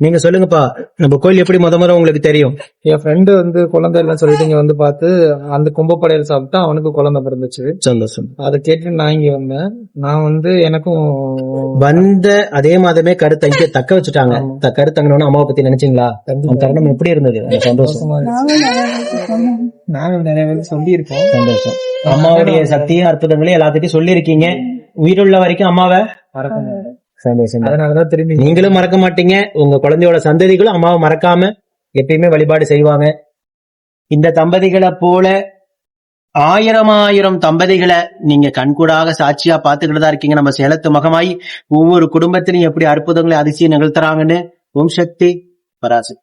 நீங்க சொல்லுங்கப்பா, நம்ம கோயில் எப்படி முத உங்களுக்கு தெரியும்? என் ஃப்ரெண்டு வந்து குழந்தை எல்லாம் சொல்லிட்டு இங்க வந்து பார்த்து அந்த கும்பப்படையல் சாப்பிட்டா அவனுக்கு குழந்தை பிறந்துச்சு. சந்தோஷம். அதை கேட்டு நான் இங்க வந்தேன். நான் வந்து எனக்கும் வந்த அதே மாதமே கருத்தை இங்க தக்க வச்சுட்டாங்க. கருத்தங்கன்னு அம்மாவை பத்தி நினைச்சீங்களா? அந்த தருணம் எப்படி இருந்தது? சந்தோஷம். நானும் நிறைய பேர் சொல்லி இருக்கோம். சந்தோஷம். அம்மாவுடைய சக்தியும் அற்புதங்களையும் எல்லாத்திட்டையும் சொல்லி இருக்கீங்க. உயிருள்ள வரைக்கும் அம்மாவை மறக்க சந்தோஷம். அதனாலதான் திரும்பி நீங்களும் மறக்க மாட்டீங்க, உங்க குழந்தையோட சந்ததிகளும் அம்மாவை மறக்காம எப்பயுமே வழிபாடு செய்வாங்க. இந்த தம்பதிகளை போல ஆயிரம் தம்பதிகளை நீங்க கண்கூடாக சாட்சியா பாத்துக்கிட்டு தான் இருக்கீங்க. நம்ம சேலத்து மகமாயி ஒவ்வொரு குடும்பத்திலையும் எப்படி அற்புதங்களை அதிசயம் நிகழ்த்துறாங்கன்னு. ஓம் சக்தி பராசக்தி.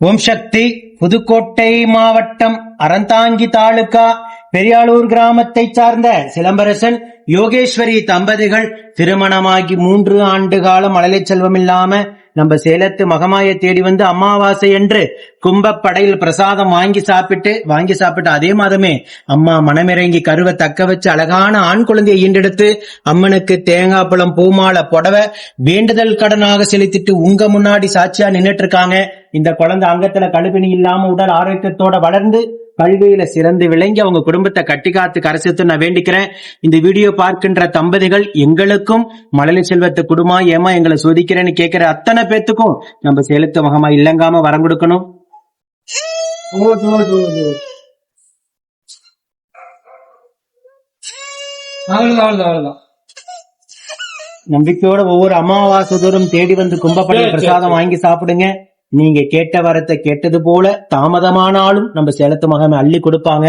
ஓம் சக்தி. புதுக்கோட்டை மாவட்டம் அறந்தாங்கி தாலுகா பெரியாளூர் கிராமத்தை சார்ந்த சிலம்பரசன் யோகேஸ்வரி தம்பதிகள் திருமணமாகி 3 ஆண்டு காலம் மழலை செல்வம் இல்லாம நம்ம சேலத்து மகமாயை தேடி வந்து அமாவாசை என்று கும்பப்படையில் பிரசாதம் வாங்கி சாப்பிட்டு அதே மாதமே அம்மா மனமிறங்கி கருவை தக்க வச்சு அழகான ஆண் குழந்தையை ஈண்டெடுத்து அம்மனுக்கு தேங்காய் பழம் பூமாலை புடவை வேண்டுதல் கடனாக செலுத்திட்டு உங்க முன்னாடி சாட்சியா நின்னுட்டு இருக்காங்க. இந்த குழந்தை அங்கத்துல கழுவினி இல்லாம உடல் ஆரோக்கியத்தோட வளர்ந்து கல்வியில சிறந்து விளங்கி அவங்க குடும்பத்தை கட்டி காத்து கரைசத்து நான் வேண்டிக்கிறேன். இந்த வீடியோ பார்க்கின்ற தம்பதிகள் எங்களுக்கும் மழலை செல்வத்தை குடுமா ஏமா எங்களை சோதிக்கிறேன்னு கேட்கிற அத்தனை பேத்துக்கும் நம்ம சேலத்து மகமா இல்லங்காம வரம் கொடுக்கணும். நம்பிக்கையோட ஒவ்வொரு அமாவாசை தோறும் தேடி வந்து கும்பப்படை பிரசாதம் வாங்கி சாப்பிடுங்க. நீங்க கேட்ட வரத்தை கேட்டது போல தாமதமானாலும் நம்ம சேலத்து மகமை அள்ளி கொடுப்பாங்க.